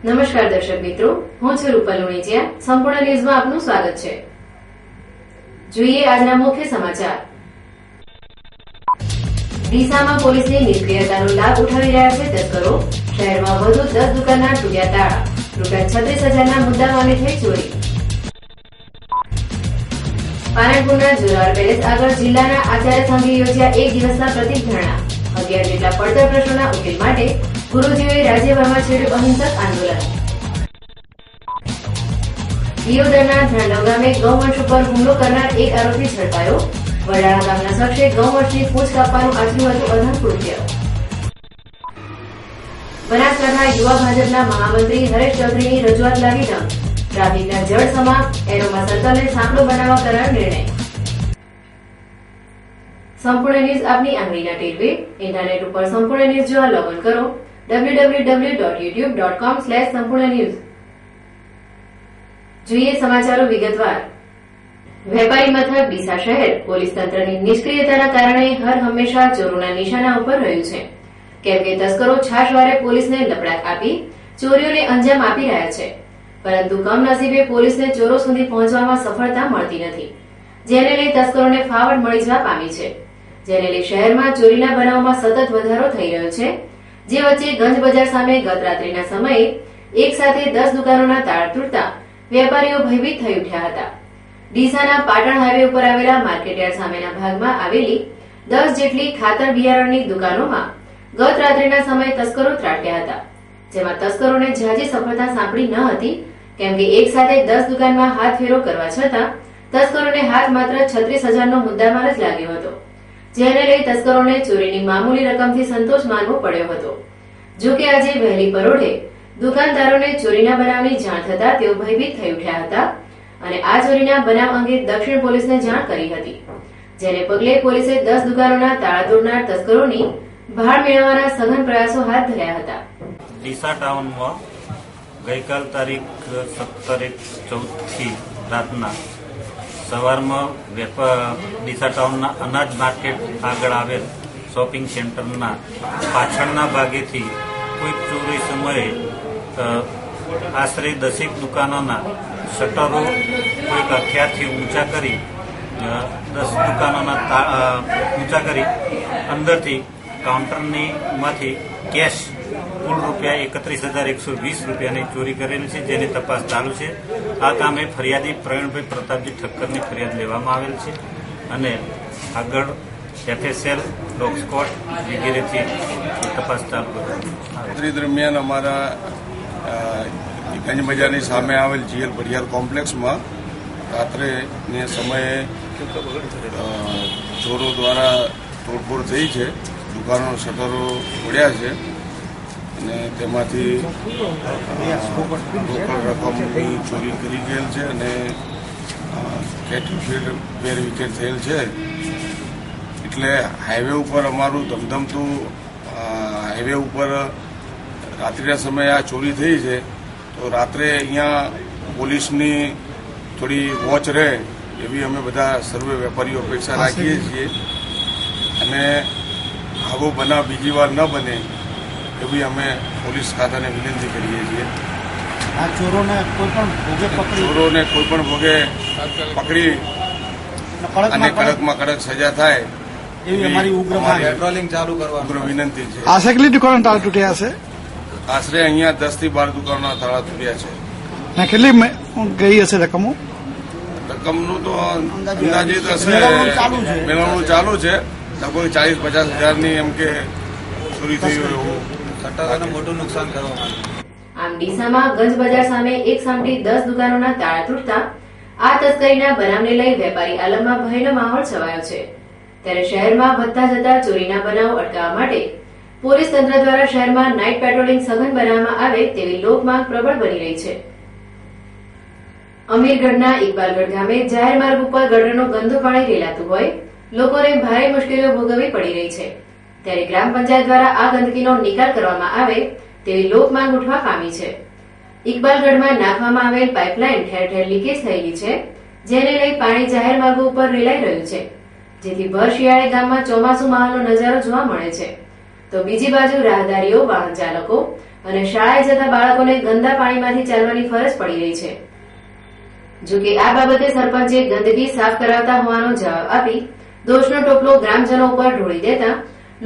નમસ્કાર દર્શક મિત્રો, હું છું રૂપલ ઉણેચિયા. સંપૂર્ણ ન્યૂઝમાં આપનું સ્વાગત છે. જોઈએ આજના મુખ્ય સમાચાર. ડીસામાં પોલીસની નિષ્ક્રિયતાનો લાભ ઉઠાવી રહ્યા છે તસ્કરો. શહેરમાં વધુ 10 દુકાનના તૂટ્યા તાળા. ₹36,000ના મુદ્દામાલની થઈ ચોરી. પાલનપુરના જોરાવર પેલેસ આગળ જિલ્લાના આચાર્ય સંઘે યોજ્યા એક દિવસના પ્રતિક ધરણા. 11 જેટલા પડતર પ્રશ્નોના ઉકેલ માટે ગુરુજીઓએ રાજ્યભરમાં છેડ્યું અહિંસક આંદોલન. દિયોદરના ધાંડવ ગામે ગૌવંશ ઉપર હુમલો કરનાર એક આરોપી ઝડપાયો. વડાળા ગામના શખ્સે ગૌવંશની પૂંછ કાપવાનું આચર્યું હતું અધમ કૃત્ય. બનાસકાંઠા યુવા ભાજપના મહામંત્રી હરેશ ચૌધરીની રજૂઆત લાગી ડંગ. ટ્રાફિકના જળસમા એરોમા સર્કલને સાંકડો બનાવવા કરાયો નિર્ણય. સંપૂર્ણ ન્યૂઝ આપની આંગળીના ટેરવે. ઇન્ટરનેટ ઉપર સંપૂર્ણ ન્યૂઝ જોવા લોગિન કરો www.youtube.com/સંપૂર્ણ. જોઈએ સમાચારો વિગતવાર. વેપારી મથક ડીસા શહેર પોલીસ તંત્રની નિષ્ક્રિયતાના કારણે હર હંમેશા ચોરોના નિશાના ઉપર રહ્યું છે. કેમ કે તસ્કરો છાશવારે પોલીસને લપડાક આપી ચોરીઓને અંજામ આપી રહ્યા છે, પરંતુ કમનસીબે પોલીસને ચોરો સુધી પહોંચવામાં સફળતા મળતી નથી, જેને લઈ તસ્કરોને ફાવડ મળી જવા પામી છે. જેને લઈ શહેરમાં ચોરીના બનાવોમાં સતત વધારો થઈ રહ્યો છે. જે વચ્ચે ગંજ બજાર સામે ગત રાત્રિના સમયે એક સાથે 10 દુકાનોના તાળા તૂટતા વેપારીઓ ભયભીત થઈ ઉઠ્યા હતા. ડીસાના પાટણ હાઈવે ઉપર આવેલા માર્કેટયાર્ડ સામેના ભાગમાં આવેલી 10 જેટલી ખાતર બિયારણની દુકાનોમાં ગત રાત્રિના સમયે તસ્કરો ત્રાટક્યા હતા, જેમાં તસ્કરોને ઝાઝી સફળતા સાંપડી ન હતી, કેમ કે એક સાથે 10 દુકાનમાં હાથ ફેરો કરવા છતાં તસ્કરોને હાથ માત્ર 36,000નો મુદ્દામાલ જ લાગ્યો હતો. જેને લઈ તસ્કરોને ચોરીની મામૂલી રકમથી સંતોષ માનવો પડ્યો હતો. જો કે આજે વહેલી પરોઢે દુકાનદારોને ચોરીના બનાવની જાણ થતા તેઓ ભયભીત થઈ ઉઠ્યા હતા અને આ ચોરીના બનાવ અંગે દક્ષિણ પોલીસને જાણ કરી હતી. જેને પગલે પોલીસે 10 દુકાનોના તાળા તોડનાર તસ્કરોની ભાળ મેળવવાના સઘન પ્રયાસો હાથ ધર્યા હતા. ડીસા ટાઉનમાં ગઈકાલ તારીખ 17/4 રાતના સવારમાં ડીસા ટાઉનના અનાજ માર્કેટ આગળ આવેલ શોપિંગ સેન્ટરના પાછળના ભાગેથી કોઈક ચોરી સમયે આશરે 10 દુકાનોના શટરો કોઈક હથિયારથી ઊંચા કરી 10 દુકાનોના ઊંચા કરી અંદરથી કાઉન્ટરની માંથી કેશ કુલ ₹31,120ની ચોરી કરેલી છે, જેની તપાસ ચાલુ છે. આ કામે ફરિયાદી પ્રવીણભાઈ પ્રતાપજી ઠક્કરની ફરિયાદ લેવામાં આવેલ છે અને આગળ FSL, ડોગ સ્ક્વોડ વગેરેથી તપાસ ચાલુ કરી. દરમિયાન અમારા ગંજ બજારની સામે આવેલ GL ભડિયાર કોમ્પ્લેક્સમાં રાત્રેને સમયે ચોરો દ્વારા તોડફોડ થઈ છે. દુકાનોના શટરો તોડ્યા છે અને તેમાંથી રોકડ રકમની ચોરી કરી ગયેલ છે અને કેટલી વેર વિકેટ થયેલ છે. એટલે હાઈવે ઉપર અમારું ધમધમતું હાઈવે ઉપર રાત્રિના સમયે આ ચોરી થઈ છે, તો રાત્રે અહીંયા પોલીસની થોડી વોચ રહે એવી અમે બધા સર્વે વેપારીઓ અપેક્ષા રાખીએ છીએ અને આવો બનાવ બીજી વાર ન બને એવી અમે પોલીસ ખાતાને વિનંતી કરીએ છીએ. આ ચોરોને કોઈ પણ ભોગે પકડી અને કડકમાં કડક સજા થાય એવી અમારી ઉગ્ર પેટ્રોલિંગ ચાલુ કરવા ઉગ્ર વિનંતી છે. આશરે કેટલી દુકાનો તાળા તૂટ્યા હશે? આશરે અહીંયા 10 થી 12 દુકાનોના તાળા તૂટ્યા છે. ને કેટલી ગઈ હશે રકમો? રકમનું તો અંદાજિત હશે, મેળવવાનું ચાલુ છે. લગભગ 40-50 હજારની એમ કે ચોરી થઈ હોય એવું મોટું નુકસાન કરવામાં. આમ ડીસામાં ગંજ બજાર સામે એક સામટી 10 દુકાનોના તાળા તૂટતા આ તસ્કરીના બનાવને લઈ વેપારી આલમમાં ભયનો માહોલ છવાયો છે. ત્યારે શહેરમાં વધતા જતા ચોરીના બનાવો અટકાવવા માટે પોલીસ તંત્ર દ્વારા શહેરમાં નાઇટ પેટ્રોલિંગ સઘન બનાવવામાં આવે તેવી લોકમાંગ પ્રબળ બની રહી છે. અમીરગઢના ઇકબાલગઢ ગામે જાહેર માર્ગ ઉપર ગટરનું ગંદુ પાણી રેલાતું હોય લોકોને ભારે મુશ્કેલીઓ ભોગવવી પડી રહી છે. ત્યારે ગ્રામ પંચાયત દ્વારા આ ગંદકીનો નિકાલ કરવામાં આવે તેવી લોકમાંગ ઉઠવા પામી છે. ઇકબાલગઢમાં નાખવામાં આવેલ પાઇપલાઇન ઠેર ઠેર લીકેજ થયેલી છે, જેને લઈ પાણી જાહેર માર્ગો ઉપર રેલાઈ રહ્યું છે, જેથી ભર શિયાળે ગામમાં ચોમાસુ માહોલનો નજારો જોવા મળે છે. તો બીજી બાજુ રાહદારીઓ, વાહન ચાલકો અને શાળાએ જતા બાળકોને ગંદા પાણીમાંથી ચાલવાની ફરજ પડી રહી છે. જોકે આ બાબતે સરપંચે ગંદકી સાફ કરાવતા હોવાનો જવાબ આપી દોષનો ટોપલો ગ્રામજનો ઉપર ઢોળી દેતા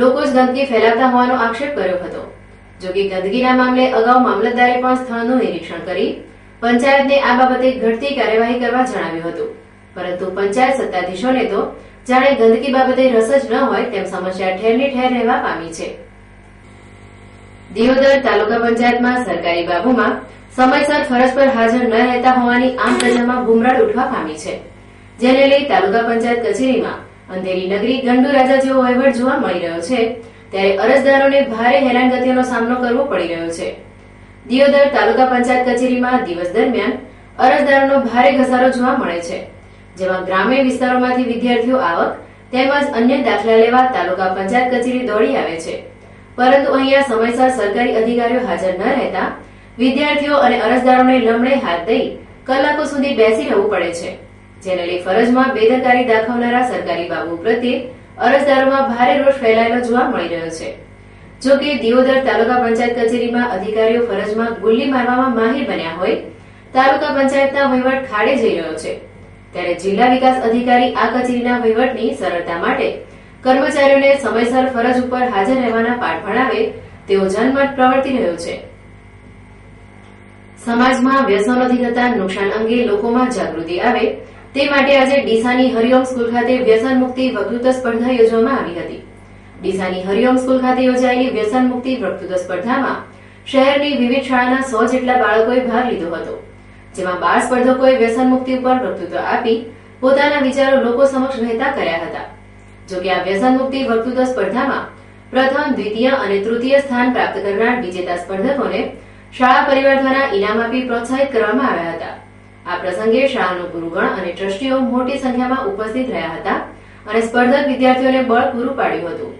લોકો જ ગંદકી ફેલાવતા હોવાનો આક્ષેપ કર્યો હતો. જોકે ગંદકીના મામલે અગાઉ મામલતદારે પણ સ્થળનું નિરીક્ષણ કરી પંચાયતને આ બાબતે ઘટતી કાર્યવાહી કરવા જણાવ્યું હતું, પરંતુ પંચાયત સત્તાધીશોને તો જાણે ગંદકી બાબતે રસ જ ન હોય તેમ સમસ્યા ઠેરની ઠેર રહેવા પામી છે. દિયોદર તાલુકા પંચાયતમાં સરકારી બાબુમાં સમયસર ફરજ પર હાજર ન રહેતા હોવાની આમ પ્રજામાં બુમરાડ ઉઠવા પામી છે, જેને લઈ તાલુકા પંચાયત કચેરીમાં અંધેરી નગરી ગંડુ રાજા જેવો વહીવટ જોવા મળી રહ્યો છે. ત્યારે અરજદારોને ભારે હેરાનગતિનો સામનો કરવો પડી રહ્યો છે. દિયોદર તાલુકા પંચાયત કચેરીમાં દિવસ દરમિયાન અરજદારોનો ભારે ઘસારો જોવા મળે છે, જેમાં ગ્રામ્ય વિસ્તારોમાંથી વિદ્યાર્થીઓ આવક તેમજ અન્ય દાખલા લેવા તાલુકા પંચાયત કચેરી દોડી આવે છે, પરંતુ અહીંયા સમયસર સરકારી અધિકારીઓ હાજર ન રહેતા વિદ્યાર્થીઓ અને અરજદારોને લમણે હાથ દઈ કલાકો સુધી બેસી રહેવું પડે છે, જેને લઈ ફરજમાં બેદરકારી દાખવનારા સરકારી બાબુ પ્રત્યે અરજદારોમાં ભારે રોષ ફેલાયેલો જોવા મળી રહ્યો છે. જો કે દિયોદર તાલુકા પંચાયત કચેરીમાં અધિકારીઓ ફરજમાં ગુલ્લી મારવામાં માહિર બન્યા હોય તાલુકા પંચાયતના વહીવટ ખાડે જઈ રહ્યો છે, ત્યારે જિલ્લા વિકાસ અધિકારી આ કચેરીના વહીવટની સરળતા માટે કર્મચારીઓને સમયસર ફરજ ઉપર હાજર રહેવાના પાઠ ભણાવે તેવો જનમત પ્રવર્તી રહ્યો છે. સમાજમાં વ્યસનોથી થતા નુકસાન અંગે લોકોમાં જાગૃતિ આવે તે માટે આજે ડીસાની હરિઓમ સ્કૂલ ખાતે વ્યસન મુક્તિ વક્તૃત્વ સ્પર્ધા યોજવામાં આવી હતી. ડીસાની હરિઓમ સ્કૂલ ખાતે યોજાયેલી વ્યસન મુક્તિ વક્તૃત્વ સ્પર્ધામાં શહેરની વિવિધ શાળાના 100 જેટલા બાળકોએ ભાગ લીધો હતો, જેમાં 12 સ્પર્ધકોએ વ્યસન મુક્તિ ઉપર વક્તૃત્વ આપી પોતાના વિચારો લોકો સમક્ષ વહેતા કર્યા હતા. જોકે આ વ્યસન મુક્તિ વક્તૃત્વ સ્પર્ધામાં પ્રથમ, દ્વિતીય અને તૃતીય સ્થાન પ્રાપ્ત કરનાર વિજેતા સ્પર્ધકોને શાળા પરિવાર દ્વારા ઇનામ આપી પ્રોત્સાહિત કરવામાં આવ્યા હતા. આ પ્રસંગે શાળાનું ગુરુગણ અને ટ્રસ્ટીઓ મોટી સંખ્યામાં ઉપસ્થિત રહ્યા હતા અને સ્પર્ધક વિદ્યાર્થીઓને બળ પૂરું પાડ્યું હતું.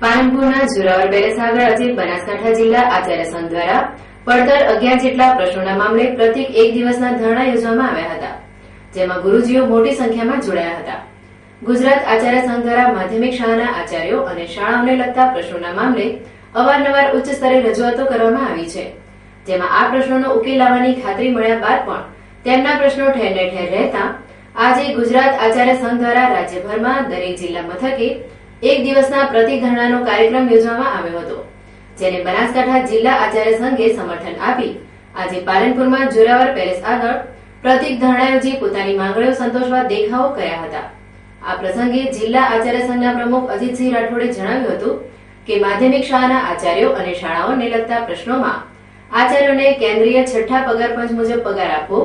પાલનપુરના જોરાવર પેલેસ આગળ આજે બનાસકાંઠા જિલ્લા આચાર્ય સંઘ દ્વારા પડતર 11 જેટલા પ્રશ્નોના મામલે પ્રત્યેક એક દિવસના ધરણા યોજવામાં આવ્યા હતા, જેમાં ગુરુજીઓ મોટી સંખ્યામાં જોડાયા હતા. ગુજરાત આચાર્ય સંઘ દ્વારા માધ્યમિક શાળાના આચાર્યો અને શાળાઓને લગતા પ્રશ્નોના મામલે અવારનવાર ઉચ્ચ સ્તરે રજૂઆતો કરવામાં આવી છે, જેમાં આ પ્રશ્નોનો ઉકેલ લાવવાની ખાતરી મળ્યા બાદ પણ તેમના પ્રશ્નો ઠેરને ઠેર રહેતા આજે ગુજરાત આચાર્ય સંઘ દ્વારા રાજ્યભરમાં દરેક જિલ્લા મથકે એક દિવસના પ્રતિક ધરણાનો કાર્યક્રમ યોજવામાં આવ્યો હતો, જેને બનાસકાંઠા જિલ્લા આચાર્ય સંઘે સમર્થન આપી આજે પાલનપુરમાં જોરાવર પેલેસ આગળ પ્રતિક ધરણા યોજી પોતાની માંગણીઓ સંતોષવા દેખાવો કર્યા હતા. આ પ્રસંગે જિલ્લા આચાર્ય સંઘના પ્રમુખ અજીતસિંહ રાઠોડે જણાવ્યું હતું કે માધ્યમિક શાળાના આચાર્યો અને શાળાઓને લગતા પ્રશ્નોમાં આચાર્યોને કેન્દ્રીય છઠ્ઠા પગાર પંચ મુજબ પગાર આપવો,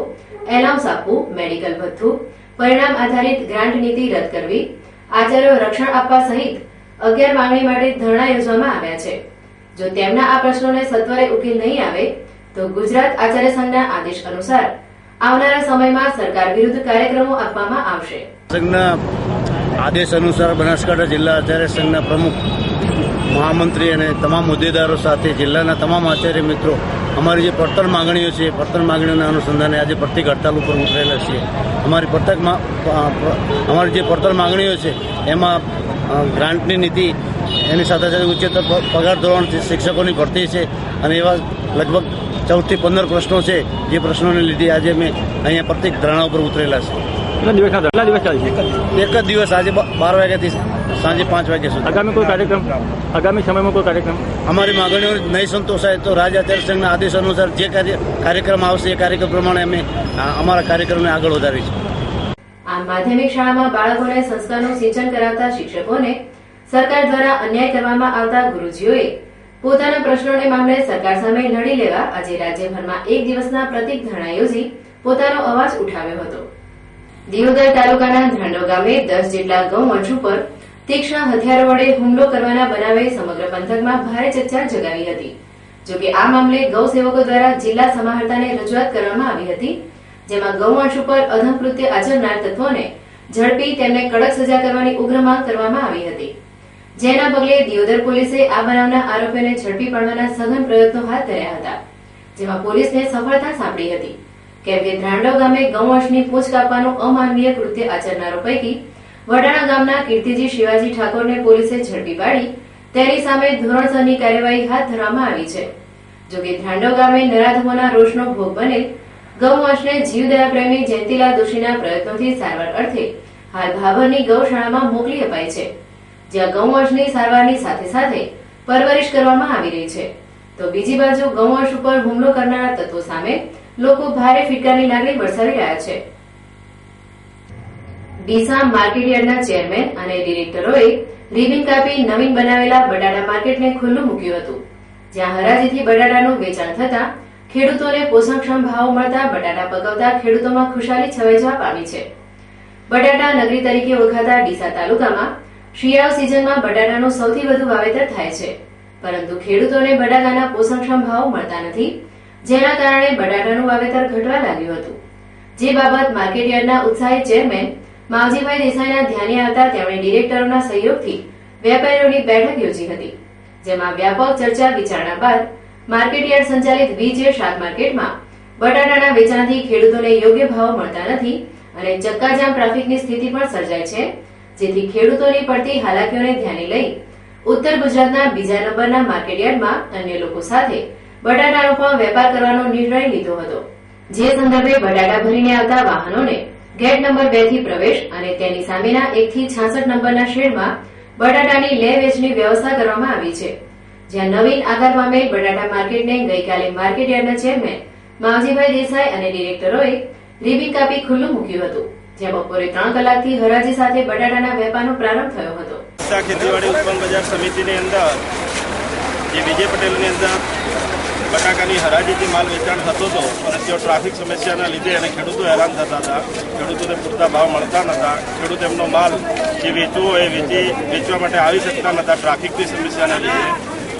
એલાઉન્સ આપવું, મેડિકલ ભથ્થું, પરિણામ આધારિત ગ્રાન્ટ નીતિ રદ કરવી, આચાર્યો રક્ષણ આપવા સહિત 11 માંગણી માટે ધરણા યોજવામાં આવ્યા છે. જો તેમના આ પ્રશ્નોને સત્વરે ઉકેલ નહીં આવે તો ગુજરાત આચાર્ય સંઘના આદેશ અનુસાર આવનારા સમયમાં સરકાર વિરુદ્ધ કાર્યક્રમો આપવામાં આવશે. સંઘના આદેશ અનુસાર બનાસકાંઠા જિલ્લા આચાર્ય સંઘના પ્રમુખ, મહામંત્રી અને તમામ હોદ્દેદારો સાથે જિલ્લાના તમામ આચાર્ય મિત્રો અમારી જે પડતર માંગણીઓ છે પડતર માંગણીઓના અનુસંધાને આજે પ્રતિક હડતાલ ઉપર ઉતરેલા છીએ. અમારી જે પડતર માંગણીઓ છે એમાં ગ્રાન્ટની નીતિ, એની સાથે સાથે ઉચ્ચતર પગાર ધોરણ, શિક્ષકોની ભરતી છે અને એવા લગભગ 14 થી 15 પ્રશ્નો છે જે પ્રશ્નોને લીધે આજે અમે અહીંયા પ્રતિક ધરણા ઉપર ઉતરેલા છે. કેટલા દિવસ ચાલશે? એક જ દિવસ, આજે 12 વાગ્યાથી સાંજે 5 વાગ્યા સુધી. આગામી કોઈ કાર્યક્રમ, આગામી સમયમાં કોઈ કાર્યક્રમ? અમારી માંગણીઓ નહીં સંતોષાય તો રાજ્ય આચાર્ય સંઘના આદેશ અનુસાર જે કાર્યક્રમ આવશે એ કાર્યક્રમ પ્રમાણે અમે અમારા કાર્યક્રમને આગળ વધારીશું. આમ માધ્યમિક શાળામાં બાળકોને સંસ્કારનું સિંચન કરાવતા શિક્ષકોને સરકાર દ્વારા અન્યાય કરવામાં આવતા ગુરુજીઓએ પોતાના પ્રશ્નોને મામલે સરકાર સામે લડી લેવા આજે રાજ્યભરમાં એક દિવસના પ્રતિક ધરણા યોજી પોતાનો અવાજ ઉઠાવ્યો હતો. દિયોદર તાલુકાના ધ્રાંડો ગામે 10 જેટલા ગૌવંશ ઉપર તીક્ષ્ણ હથિયારો વડે હુમલો કરવાના બનાવે સમગ્ર પંથકમાં ભારે ચર્ચા જગાવી હતી. જોકે આ મામલે ગૌ સેવકો દ્વારા જિલ્લા સમાહર્તાને રજૂઆત કરવામાં આવી હતી, જેમાં ગૌવંશ ઉપર અધમ કૃત્ય આચરનાર તત્વોને ઝડપી તેમને કડક સજા કરવાની ઉગ્ર માંગ કરવામાં આવી હતી. જેના પગલે દિયોદર પોલીસે આ બનાવના આરોપીઓને ઝડપી પાડવાના સઘન પ્રયત્નો હાથ ધર્યા હતા, જેમાં પોલીસને સફળતા સાંપડી હતી. કેમ કે ધ્રાંડો ગામે ગૌવંશની પૂંછ કાપવાનું અમાનવીય કૃત્ય આચરનારો પૈકી વડાણા ગામના કીર્તિજી શિવાજી ઠાકોરને પોલીસે ઝડપી પાડી તેની સામે ધોરણસરની કાર્યવાહી હાથ ધરવામાં આવી છે. જોકે ધ્રાંડવ ગામે નરાધમોના રોષનો ભોગ બનેલ ગૌવંશને જીવદયા પ્રેમી જયંતિલાલ દોશીના પ્રયત્નોથી સારવાર અર્થે હાલ ભાભરની ગૌશાળામાં મોકલી અપાઈ છે, જ્યાં ગૌવંશની સારવારની સાથે સાથે પરવરિશ કરવામાં આવી રહી છે. તો બીજી બાજુ ગૌવંશ ઉપર હુમલો કરનારા તત્વો સામે લોકો ભારે ફિટકારની લાગણી વરસાવી રહ્યા છે. ડીસા માર્કેટયાર્ડના ચેરમેન અને ડિરેક્ટરોએ રિબિન કાપી નવીન બનાવેલા બટાટા માર્કેટને ખુલ્લું મૂક્યું હતું, જ્યાં હરાજીથી બટાટાનું વેચાણ થતા ખેડૂતોને પોષણક્ષમ ભાવ મળતા બટાટા પકવતા ખેડૂતોમાં ખુશાલી છવાઈ જવા પામી છે. બટાટા નગરી તરીકે ઓળખાતા ડીસા તાલુકામાં શિયાળુ સિઝનમાં બટાટાનું સૌથી વધુ વાવેતર થાય છે, પરંતુ ખેડૂતોને બટાકાના પોષણક્ષમ ભાવ મળતા નથી, જેના કારણે બટાટાનું વાવેતર ઘટવા લાગ્યું હતું. જે બાબત માર્કેટયાર્ડના ઉત્સાહી ચેરમેન માવજીભાઈ દેસાઈના ધ્યાને આવતા તેમણે ડિરેક્ટરોના સહયોગથી વેપારીઓની બેઠક યોજી હતી, જેમાં વ્યાપક ચર્ચા વિચારણા બાદ માર્કેટયાર્ડ સંચાલિત બીજે શાક માર્કેટમાં બટાટાના વેચાણથી ખેડૂતોને યોગ્ય ભાવ મળતા નથી અને ચક્કાજામ ટ્રાફિકની સ્થિતિ પણ સર્જાય છે, જેથી ખેડૂતોની પડતી હાલાકીઓને ધ્યાને લઈ ઉત્તર ગુજરાતના બીજા નંબરના માર્કેટયાર્ડમાં અન્ય લોકો સાથે બટાટાનો પણ વેપાર કરવાનો નિર્ણય લીધો હતો. જે સંદર્ભે બટાટા ભરીને આવતા વાહનોને ગેટ નંબર 2 થી પ્રવેશ અને તેની સામેના 1 થી 66 નંબરના શેડમાં બટાટાની લે વેચની વ્યવસ્થા કરવામાં આવી છે, જ્યાં નવીન આકાર પામેલ બટાટા માર્કેટને ગઈકાલે માર્કેટયાર્ડના ચેરમેન માવજીભાઈ દેસાઈ અને ડિરેક્ટરોએ રિબિન કાપી ખુલ્લું મૂક્યું હતું, જ્યાં બપોરે 3 કલાકથી હરાજી સાથે બટાટાના વેપારનો પ્રારંભ થયો હતો. ખેતીવાડી ઉત્પન્ન બજાર સમિતિની અંદર જે વિજય પટેલની અંદર બટાકાની હરાજીથી માલ વેચાણ થતો હતો અને તેઓ ટ્રાફિક સમસ્યાના લીધે અને ખેડૂતો હેરાન થતા હતા. ખેડૂતોને પૂરતા ભાવ મળતા નહોતા. ખેડૂત એમનો માલ જે વેચવો હોય વેચવા માટે આવી શકતા નહોતા ટ્રાફિકની સમસ્યાના લીધે.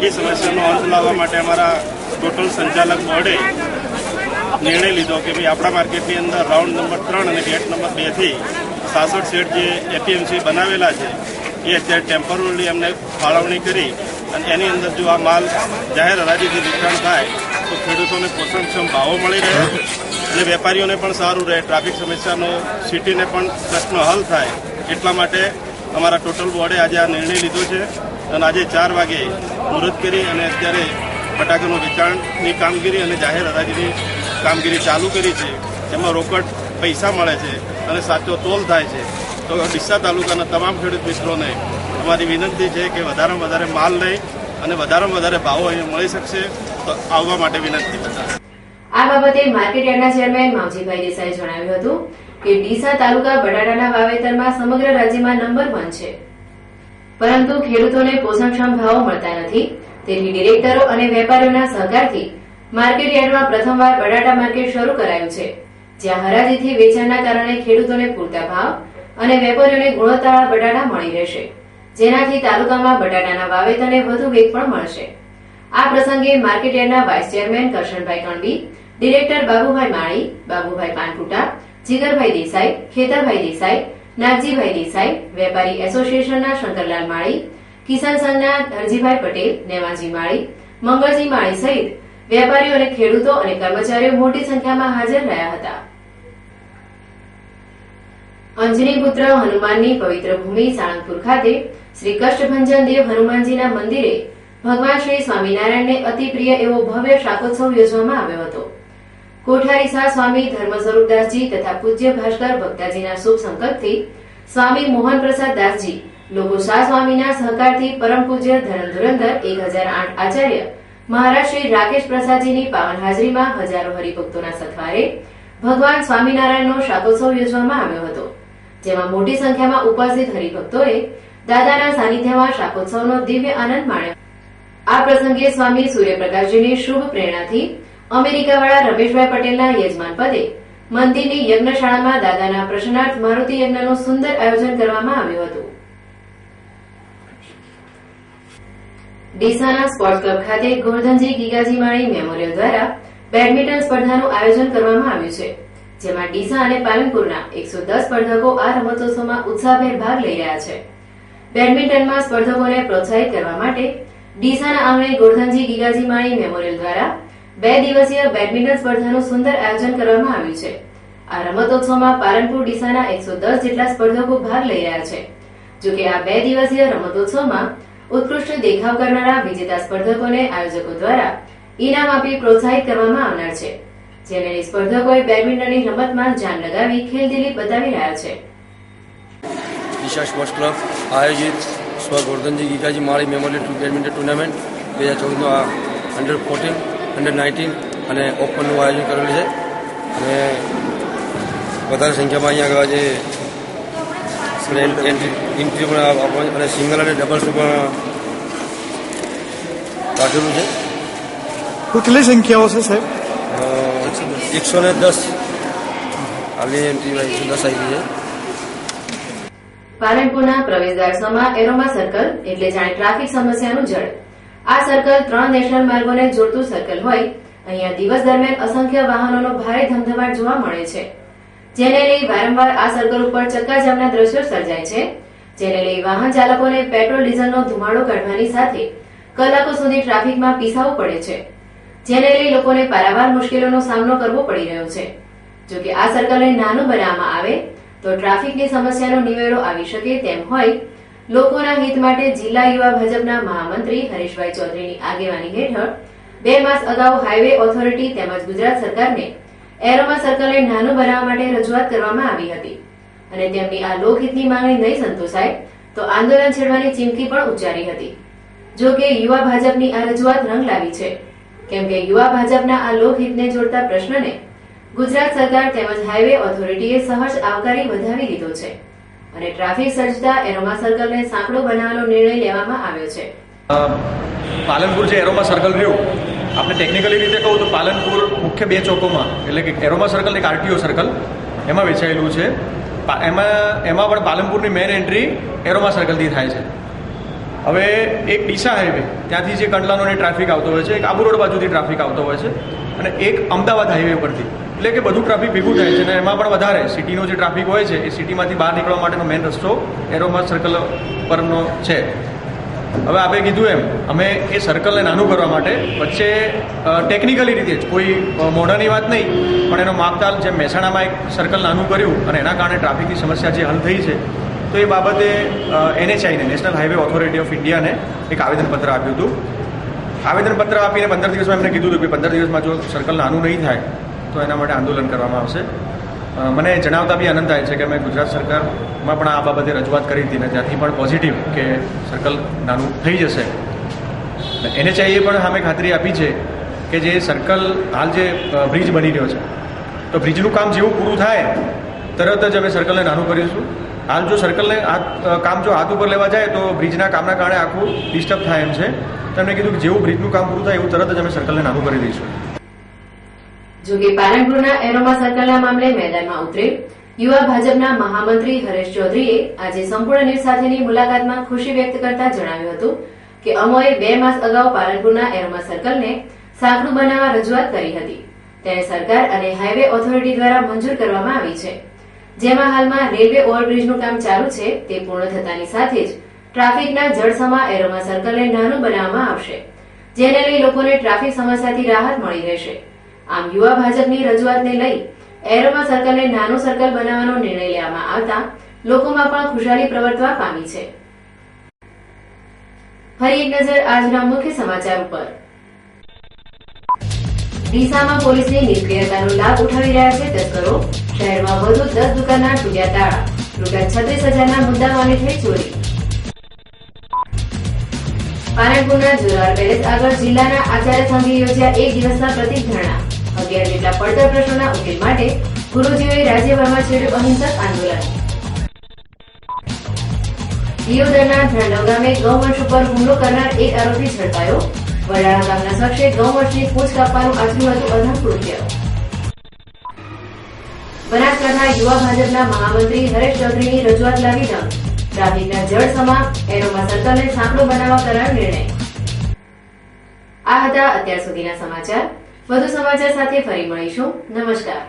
એ સમસ્યાનો અંત લાવવા માટે અમારા ટોટલ સંચાલક બોર્ડે નિર્ણય લીધો કે ભાઈ આપણા માર્કેટની અંદર રાઉન્ડ નંબર 3 અને ગેટ નંબર 2 થી 66 શેડ જે એપીએમસી બનાવેલા છે એ અત્યારે ટેમ્પરરી એમને ફાળવણી કરી અને એની અંદર જો આ માલ જાહેર હરાજીથી વેચાણ થાય તો ખેડૂતોને પોષણક્ષમ ભાવો મળી રહે અને વેપારીઓને પણ સારું રહે, ટ્રાફિક સમસ્યાનો સિટીને પણ પ્રશ્નો હલ થાય. એટલા માટે અમારા ટોટલ બોર્ડે આજે આ નિર્ણય લીધો છે અને આજે 4 વાગે મુહૂર્ત કરી અને અત્યારે બટાકાનું વેચાણની કામગીરી અને જાહેર હરાજીની કામગીરી ચાલુ કરી છે, જેમાં રોકડ પૈસા મળે છે અને સાચો તોલ થાય છે. તો ડીસા તાલુકાના તમામ ખેડૂત મિત્રોને અમારી વિનંતી છે કે વધારેમાં વધારે માલ લઈ અને વધારેમાં વધારે ભાવો અહીંયા મળી શકશે તો આવવા માટે વિનંતી. આ બાબતે માર્કેટયાર્ડના ચેરમેન માવજીભાઈ દેસાઈએ જણાવ્યું હતું કે ડીસા તાલુકા બટાટાના વાવેતરમાં સમગ્ર રાજ્યમાં નંબર 1 છે, પરંતુ ખેડૂતોને પોષણક્ષમ ભાવો મળતા નથી. તેથી ડિરેક્ટરો અને વેપારીઓના સહકારથી માર્કેટયાર્ડમાં પ્રથમવાર બટાટા માર્કેટ શરૂ કરાયું છે, જ્યાં હરાજીથી વેચાણના કારણે ખેડૂતોને પૂરતા ભાવ અને વેપારીઓને ગુણવત્તાવાળા બટાટા મળી રહેશે, જેનાથી તાલુકામાં બટાટાના વાવેતરને વધુ વેગ પણ મળશે. આ પ્રસંગે માર્કેટયાર્ડના vice chairman Karshanbhai Kanbi, director Babubhai Mali, Babubhai Pankuta, Jigarbhai Desai, ખેતરભાઈ Desai, Nagjibhai Desai, વેપારી એસોસિએશનના શંકરલાલ માળી, કિસાન સંઘના હરજીભાઈ પટેલ, નેવાજી માળી, મંગળજી માળી સહિત વેપારીઓ અને ખેડૂતો અને કર્મચારીઓ મોટી સંખ્યામાં હાજર રહ્યા હતા. અંજની પુત્ર હનુમાનની પવિત્ર ભૂમિ સાળંગપુર ખાતે શ્રી કષ્ટભંજન દેવ હનુમાનજીના મંદિરે ભગવાન શ્રી સ્વામિનારાયણને અતિ પ્રિય એવો ભવ્ય શાકોત્સવ યોજવામાં આવ્યો હતો. કોઠારી શાહ સ્વામી ધર્મ સ્વરૂપદાસજી તથા પૂજ્ય ભાસ્કર ભક્તાજીના શુભ સંકલ્પથી સ્વામી મોહન પ્રસાદ દાસજી, લોકો શાહ સ્વામીના સહકારથી પરમ પૂજ્ય ધર્મ ધુરંધર 1008 આચાર્ય મહારાજ શ્રી રાકેશ પ્રસાદજીની પાવન હાજરીમાં હજારો હરિભક્તોના સથવારે ભગવાન સ્વામિનારાયણનો શાકોત્સવ યોજવામાં આવ્યો હતો, જેમાં મોટી સંખ્યામાં ઉપસ્થિત હરિભક્તોએ દાદાના સાનિધ્યમાં શાકોત્સવનો દિવ્ય આનંદ માણ્યો. આ પ્રસંગે સ્વામી સૂર્યપ્રકાશજીની શુભ પ્રેરણાથી અમેરિકાવાળા રમેશભાઈ પટેલના યજમાન પદે મંદિરની યજ્ઞશાળામાં દાદાના પ્રશ્નાર્થ મારુતિ યજ્ઞનું સુંદર આયોજન કરવામાં આવ્યું હતું. ડીસાના સ્પોર્ટ્સ ક્લબ ખાતે ગોરધનજી ગીગાજી માળી મેમોરિયલ દ્વારા બેડમિન્ટન સ્પર્ધાનું આયોજન કરવામાં આવ્યું છે, જેમાં ડીસા અને પાલનપુરના 110 સ્પર્ધકો આ રમતોત્સવમાં ઉત્સાહભેર ભાગ લઈ રહ્યા છે. બેડમિન્ટનમાં સ્પર્ધકોને પ્રોત્સાહિત કરવા માટે ડીસાના આંગણે ગોરધનજી ગીગાજી માળી મેમોરિયલ દ્વારા 2 દિવસીય બેડમિન્ટન સ્પર્ધાનું સુંદર આયોજન કરવામાં આવ્યું છે. આ રમતોત્સવમાં પાલનપુર ડીસાના 110 જેટલા સ્પર્ધકો ભાગ લઈ રહ્યા છે. જોકે આ 2 દિવસીય રમતોત્સવમાં ઉત્કૃષ્ટ દેખાવ કરનારા વિજેતા સ્પર્ધકોને આયોજકો દ્વારા ઇનામ આપી પ્રોત્સાહિત કરવામાં આવનાર છે, જેને સ્પર્ધકોએ બેડમિન્ટનની રમતમાં જાન લગાવી ખેલદિલી બતાવી રહ્યા છે. ઈશા સ્પોર્ટ્સ ક્લબ આયોજિત સ્વ ગોરધનજી ગીગાજી માળી મેમોરિયલ બેડમિન્ટન ટુર્નામેન્ટ 2014નો આ અંડર-14, અંડર-19 અને ઓપનનું આયોજન કરેલું છે. અને વધારે સંખ્યામાં અહીંયા આગળ એન્ટ્રી પણ અને સિંગલ અને ડબલ્સનું પણ રાખેલું છે. કેટલી સંખ્યાઓ છે સાહેબ? 110 હાલની એન્ટ્રી 110 આવી છે. પાલનપુરના પ્રવેશદ્વાર સમા એરોમા સર્કલ એટલે જાણે ટ્રાફિક સમસ્યાનું જળ. આ સર્કલ 3 નેશનલ માર્ગોને જોડતું સર્કલ હોય અહીંયા દિવસ દરમિયાન અસંખ્ય વાહનોનો ભારે ધમધમાટ જોવા મળે છે, જેને લઈ વારંવાર આ સર્કલ ઉપર ચક્કાજામના દ્રશ્યો સર્જાય છે, જેને લઈ વાહન ચાલકોને પેટ્રોલ ડીઝલનો ધુમાડો કાઢવાની સાથે કલાકો સુધી ટ્રાફિકમાં પીસાવું પડે છે, જેને લઈ લોકોને પારાવાર મુશ્કેલીનો સામનો કરવો પડી રહ્યો છે. જોકે આ સર્કલને નાનું બનાવવામાં આવે તો ટ્રાફિકની સમસ્યાનો નિવેડો આવી શકે તેમ હોય લોકોના હિત માટે જિલ્લા યુવા ભાજપના મહામંત્રી હરેશભાઈ ચૌધરીની આગેવાની હેઠળ 2 માસ અગાઉ હાઈવે ઓથોરિટી તેમજ ગુજરાત સરકારને એરોમા સર્કલને નાનું બનાવવા માટે રજૂઆત કરવામાં આવી હતી અને તેમની આ લોકહિતની માંગણી નહીં સંતોષાય તો આંદોલન છેડવાની ચીમકી પણ ઉચ્ચારી હતી. જો કે યુવા ભાજપની આ રજૂઆત રંગ લાવી છે, કેમ કે યુવા ભાજપના આ લોકહિતને જોડતા પ્રશ્નને ગુજરાત સરકાર તેમજ હાઈવે ઓથોરિટીએ સહજ આવકારી વધાવી લીધો છે અને ટ્રાફિક સર્જતા એરોમા સર્કલને સાંકડો બનાવવાનો નિર્ણય લેવામાં આવ્યો છે. પાલનપુર જે એરોમા સર્કલ રહ્યું, આપણે ટેકનિકલી રીતે કહું તો પાલનપુર મુખ્ય 2 ચોકોમાં એટલે કે એરોમા સર્કલ એક આરટીઓ સર્કલ એમાં વેચાયેલું છે. એમાં પણ પાલનપુરની મેઇન એન્ટ્રી એરોમા સર્કલથી થાય છે. હવે એક ડીસા હાઈવે ત્યાંથી જે કંડલાનો ટ્રાફિક આવતો હોય છે, એક આબુ રોડ બાજુથી ટ્રાફિક આવતો હોય છે અને એક અમદાવાદ હાઈવે પરથી, એટલે કે બધું ટ્રાફિક ભેગું થાય છે અને એમાં પણ વધારે સિટીનો જે ટ્રાફિક હોય છે એ સિટીમાંથી બહાર નીકળવા માટેનો મેઇન રસ્તો એરોમા સર્કલ પરનો છે. હવે આપણે કીધું એમ અમે એ સર્કલને નાનું કરવા માટે વચ્ચે ટેકનિકલી રીતે જ કોઈ મોઢાની વાત નહીં પણ એનો માપતાલ જેમ મહેસાણામાં એક સર્કલ નાનું કર્યું અને એના કારણે ટ્રાફિકની સમસ્યા જે હલ થઈ છે તો એ બાબતે NHIને નેશનલ હાઈવે ઓથોરિટી ઓફ ઇન્ડિયાને એક આવેદનપત્ર આપ્યું હતું. આવેદનપત્ર આપીને 15 દિવસમાં એમને કીધું હતું કે 15 દિવસમાં જો સર્કલ નાનું નહીં થાય તો એના માટે આંદોલન કરવામાં આવશે. મને જણાવતા બી આનંદ થાય છે કે મેં ગુજરાત સરકારમાં પણ આ બાબતે રજૂઆત કરી હતી ને ત્યાંથી પણ પોઝિટિવ કે સર્કલ નાનું થઈ જશે. NHIએ પણ સામે ખાતરી આપી છે કે જે સર્કલ હાલ જે બ્રિજ બની રહ્યો છે તો બ્રિજનું કામ જેવું પૂરું થાય તરત જ અમે સર્કલને નાનું કરીશું. હાલ જો સર્કલને કામ જો હાથ ઉપર લેવા જાય તો બ્રિજના કામના કારણે આખું ડિસ્ટર્બ થાય એમ છે. તો એમણે કીધું કે જેવું બ્રિજનું કામ પૂરું થાય એવું તરત જ અમે સર્કલને નાનું કરી દઈશું. જોકે પાલનપુરના એરોમા સર્કલના મામલે મેદાનમાં ઉતરે યુવા ભાજપના મહામંત્રી હરેશ ચૌધરીએ આજે સંપૂર્ણ ન્યૂઝ સાથેની મુલાકાતમાં ખુશી વ્યક્ત કરતા જણાવ્યું હતું કે અમોએ 2 માસ અગાઉ પાલનપુરના એરોમા સર્કલને સાંકડું બનાવવા રજૂઆત કરી હતી. તેને સરકાર અને હાઈવે ઓથોરિટી દ્વારા મંજૂર કરવામાં આવી છે, જેમાં હાલમાં રેલવે ઓવરબ્રિજનું કામ ચાલુ છે. તે પૂર્ણ થતાની સાથે જ ટ્રાફિકના જળસમા એરોમા સર્કલને નાનું બનાવવામાં આવશે, જેને લઈ લોકોને ટ્રાફિક સમસ્યાથી રાહત મળી રહેશે. આમ યુવા ભાજપની રજૂઆતને લઈ એરોમા સર્કલને નાનું સર્કલ બનાવવાનો નિર્ણય લેવામાં આવતા લોકોમાં પણ ખુશાલી પ્રવર્તવા પામી છે. ફરી એક નજર આજના મુખ્ય સમાચાર ઉપર. ડીસામાં પોલીસની નિષ્ક્રિયતાનો લાભ ઉઠાવી રહ્યા છે તસ્કરો. શહેરમાં વધુ 10 દુકાનના તૂટ્યા તાળા. ₹36,000ના મુદ્દામાલની થઈ ચોરી. પાલનપુરના જોરાવર પેલેસ આગળ જિલ્લાના આચાર્ય સંઘે યોજ્યા 1 દિવસના પ્રતિક ધરણા. 11 જેટલા પડતર પ્રશ્નોના ઉકેલ માટે ગુરુજીઓએ રાજ્યભરમાં છેડ્યું અહિંસક આંદોલન. દિયોદરના ધ્રાંડવ ગામે ગૌવંશ ઉપર હુમલો કરનાર એક આરોપી ઝડપાયો. વડાળા ગામના શખ્સે ગૌવંશની પૂંછ કાપવાનું આચર્યું હતું અધમ કૃત્ય. બનાસકાંઠા યુવા ભાજપના મહામંત્રી હરેશ ચૌધરીની રજૂઆત લાવી ઢંગ. ટ્રાફિકના જળસમા એરોમા સર્કલને સાંકડો બનાવવા કરાયો નિર્ણય. આ હતા અત્યાર સુધીના સમાચાર. વધુ સમાચાર સાથે ફરી મળીશું. નમસ્કાર.